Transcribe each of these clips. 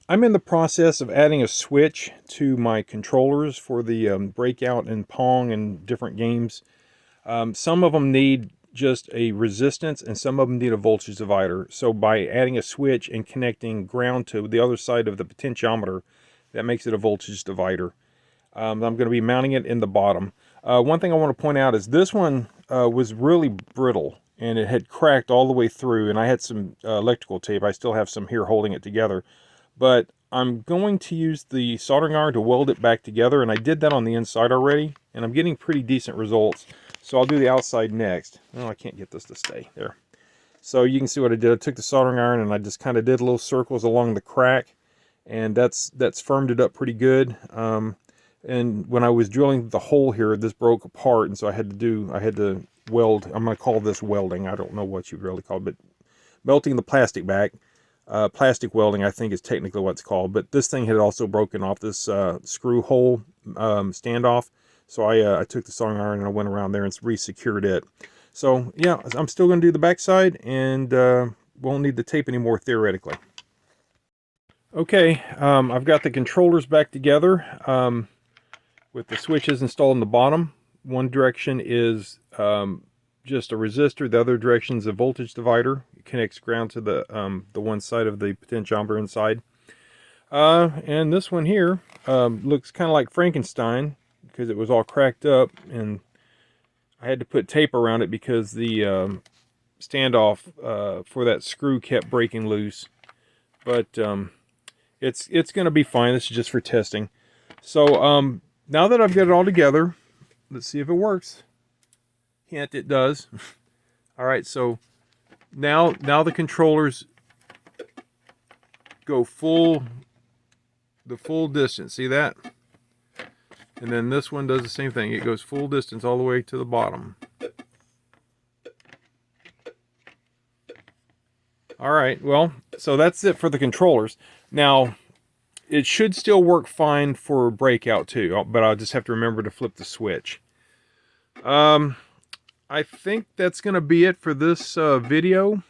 I'm in the process of adding a switch to my controllers for the Breakout and Pong and different games. Some of them need just a resistance and some of them need a voltage divider. So by adding a switch and connecting ground to the other side of the potentiometer, that makes it a voltage divider. I'm going to be mounting it in the bottom. One thing I want to point out is this one was really brittle and it had cracked all the way through, and I had some electrical tape. I still have some here holding it together. But I'm going to use the soldering iron to weld it back together, and I did that on the inside already, and I'm getting pretty decent results. So I'll do the outside next. Oh, I can't get this to stay there. So you can see what I did. I took the soldering iron and I just kind of did little circles along the crack, and that's firmed it up pretty good. And when I was drilling the hole here, this broke apart, and so I had to weld. I'm going to call this welding. I don't know what you'd really call it, but melting the plastic back. Plastic welding, I think, is technically what it's called. But this thing had also broken off this screw hole standoff. So I took the soldering iron and I went around there and re-secured it. So yeah, I'm still going to do the backside, and won't need the tape anymore theoretically. Okay, I've got the controllers back together with the switches installed in the bottom. One direction is just a resistor. The other direction is a voltage divider. It connects ground to the one side of the potentiometer inside. And this one here looks kind of like Frankenstein because it was all cracked up, and I had to put tape around it because the standoff for that screw kept breaking loose. But it's going to be fine. This is just for testing. So now that I've got it all together, let's see if it works. Hint, it does. All right, so now the controllers go the full distance. See that? And then this one does the same thing. It goes full distance all the way to the bottom. All right, well, so that's it for the controllers. Now, it should still work fine for Breakout too, but I'll just have to remember to flip the switch. I think that's going to be it for this video.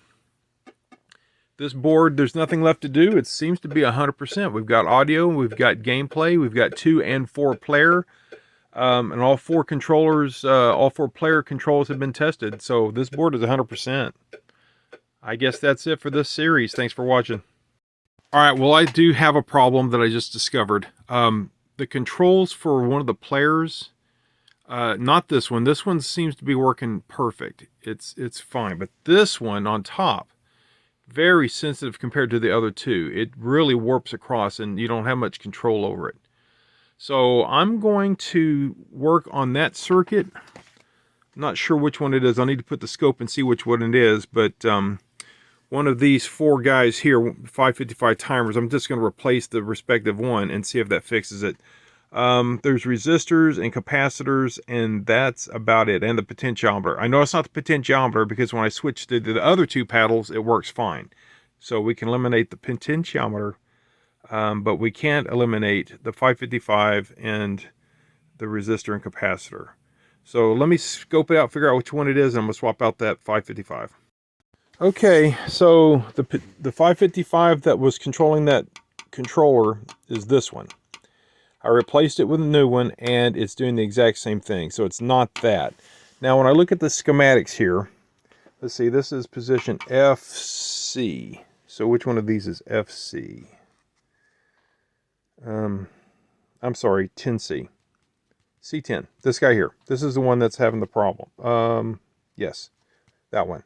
This board, there's nothing left to do. It seems to be 100%. We've got audio, we've got gameplay, we've got 2 and 4 player, and all 4 controllers, all 4 player controls have been tested. So this board is 100%. I guess that's it for this series. Thanks for watching. All right, well, I do have a problem that I just discovered. The controls for one of the players, not this one. This one seems to be working perfect. It's fine. But this one on top, very sensitive compared to the other two. It really warps across and you don't have much control over it. So I'm going to work on that circuit. I'm not sure which one it is. I'll need to put the scope and see which one it is. But one of these 4 guys here, 555 timers, I'm just going to replace the respective one and see if that fixes it. There's resistors and capacitors, and that's about it, and the potentiometer. I know it's not the potentiometer because when I switched to the other 2 paddles, it works fine. So we can eliminate the potentiometer, but we can't eliminate the 555 and the resistor and capacitor. So let me scope it out, figure out which one it is, and I'm going to swap out that 555. Okay, so the 555 that was controlling that controller is this one. I replaced it with a new one, and it's doing the exact same thing, so it's not that. Now, when I look at the schematics here, let's see, this is position FC. So which one of these is FC? I'm sorry, 10C. C10, this guy here. This is the one that's having the problem. Yes, that one.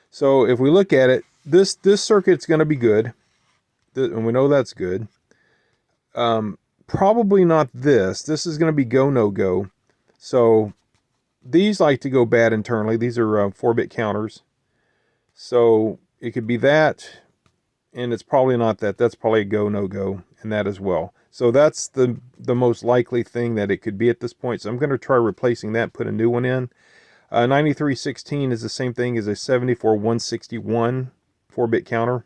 So if we look at it, this circuit's going to be good, and we know that's good. Probably not this. This is going to be go, no go. So these like to go bad internally. These are 4-bit counters. So it could be that, and it's probably not that. That's probably a go, no go, and that as well. So that's the most likely thing that it could be at this point. So I'm going to try replacing that, put a new one in. 9316 is the same thing as a 74161 4-bit counter.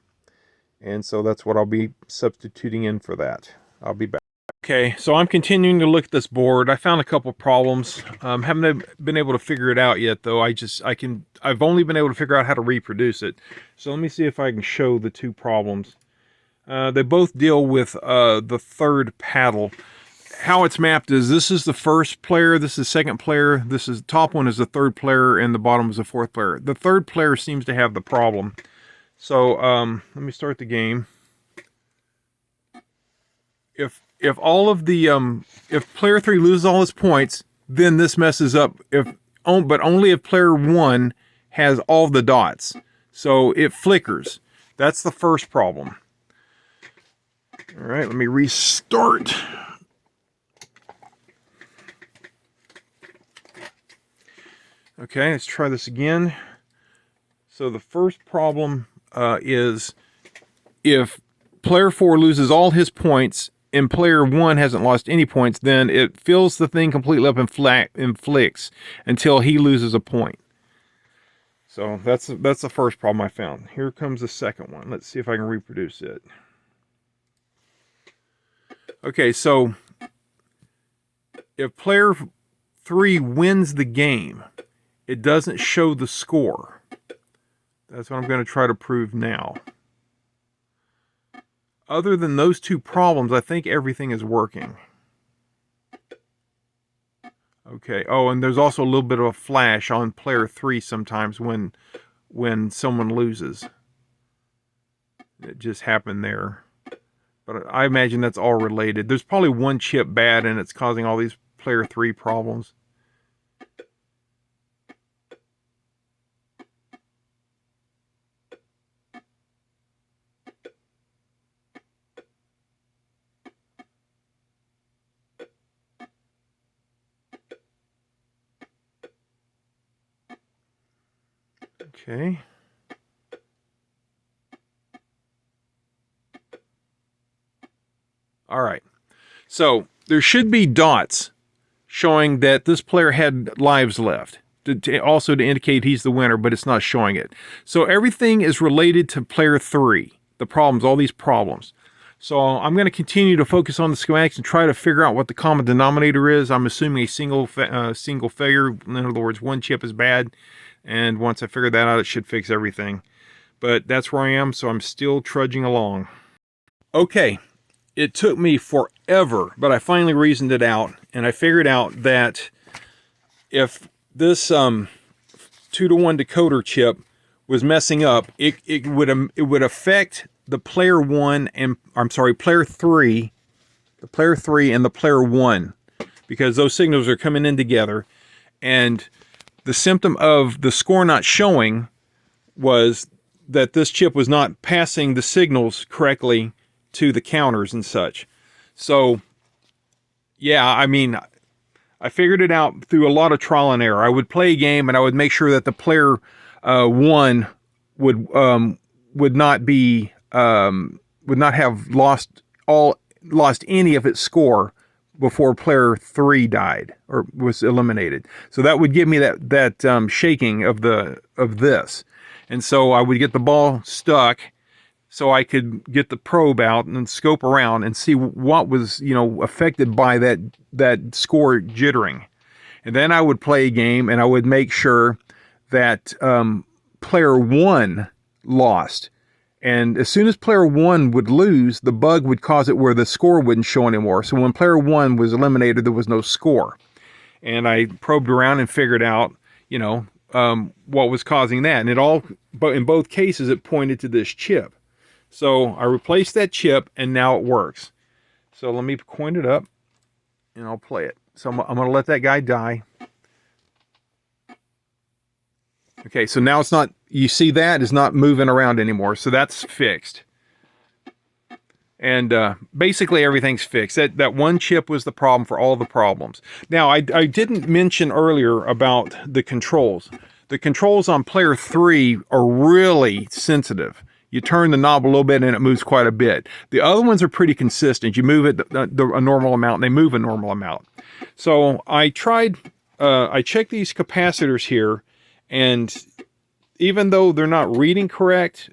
And so that's what I'll be substituting in for that. I'll be back. Okay, so I'm continuing to look at this board. I found a couple problems. Haven't been able to figure it out yet, though. I've only been able to figure out how to reproduce it. So let me see if I can show the 2 problems. They both deal with the third paddle. How it's mapped is this is the first player, this is the second player, this is the top one is the third player, and the bottom is the fourth player. The third player seems to have the problem. So let me start the game. If all of the if player 3 loses all his points, then this messes up. But only if player 1 has all the dots. So it flickers. That's the first problem. All right, let me restart. Okay, let's try this again. So the first problem is if player 4 loses all his points and player 1 hasn't lost any points, then it fills the thing completely up and flicks until he loses a point. So that's the first problem I found. Here comes the second one. Let's see if I can reproduce it. Okay, so if player 3 wins the game, it doesn't show the score. That's what I'm going to try to prove now. Other than those two problems, I think everything is working. Okay. Oh, and there's also a little bit of a flash on player 3 sometimes when someone loses. It just happened there. But I imagine that's all related. There's probably one chip bad and it's causing all these player 3 problems. Okay. All right. So there should be dots showing that this player had lives left, also to indicate he's the winner, but it's not showing it. So everything is related to player 3, the problems, all these problems. So I'm going to continue to focus on the schematics and try to figure out what the common denominator is. I'm assuming a single failure. In other words, one chip is bad. And once I figure that out, it should fix everything. But that's where I am, so I'm still trudging along. Okay, it took me forever, but I finally reasoned it out. And I figured out that if this 2-to-1 decoder chip was messing up, it would affect the player 1 and player 3, the player 3 and the player 1, because those signals are coming in together. And the symptom of the score not showing was that this chip was not passing the signals correctly to the counters and such. So, yeah, I mean, I figured it out through a lot of trial and error. I would play a game and I would make sure that the player 1 would not have lost any of its score before player 3 died or was eliminated. So that would give me that shaking of this. And so I would get the ball stuck so I could get the probe out and scope around and see what was, affected by that score jittering. And then I would play a game and I would make sure that player 1 lost. And as soon as player 1 would lose, the bug would cause it where the score wouldn't show anymore. So when player 1 was eliminated, there was no score. And I probed around and figured out, what was causing that. And but in both cases, it pointed to this chip. So I replaced that chip and now it works. So let me coin it up and I'll play it. So I'm going to let that guy die. Okay, so now it's not, you see that is not moving around anymore. So that's fixed. And basically everything's fixed. That one chip was the problem for all the problems. Now, I didn't mention earlier about the controls. The controls on player 3 are really sensitive. You turn the knob a little bit and it moves quite a bit. The other ones are pretty consistent. You move it a normal amount and they move a normal amount. So I checked these capacitors here, and even though they're not reading correct,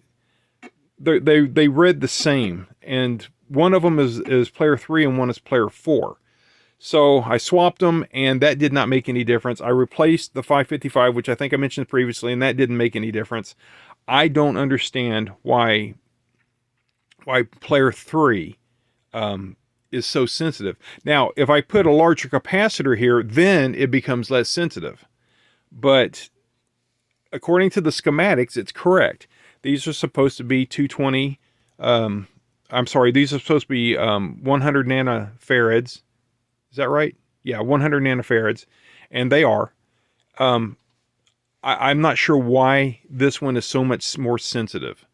they read the same. And one of them is player 3 and one is player 4. So I swapped them and that did not make any difference. I replaced the 555, which I think I mentioned previously, and that didn't make any difference. I don't understand why why player 3 is so sensitive. Now, if I put a larger capacitor here, then it becomes less sensitive. But according to the schematics, it's correct. These are supposed to be 220, I'm sorry, these are supposed to be 100 nanofarads. Is that right? Yeah, 100 nanofarads. And they are. I'm not sure why this one is so much more sensitive.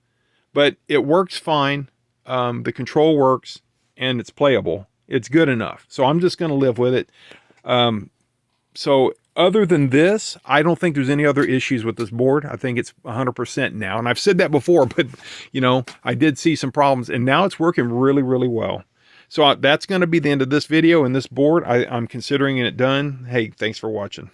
But it works fine. The control works, and it's playable. It's good enough. So I'm just going to live with it. So other than this, I don't think there's any other issues with this board. I think it's 100% now. And I've said that before, but, you know, I did see some problems. And now it's working really, really well. So that's going to be the end of this video and this board. I'm considering it done. Hey, thanks for watching.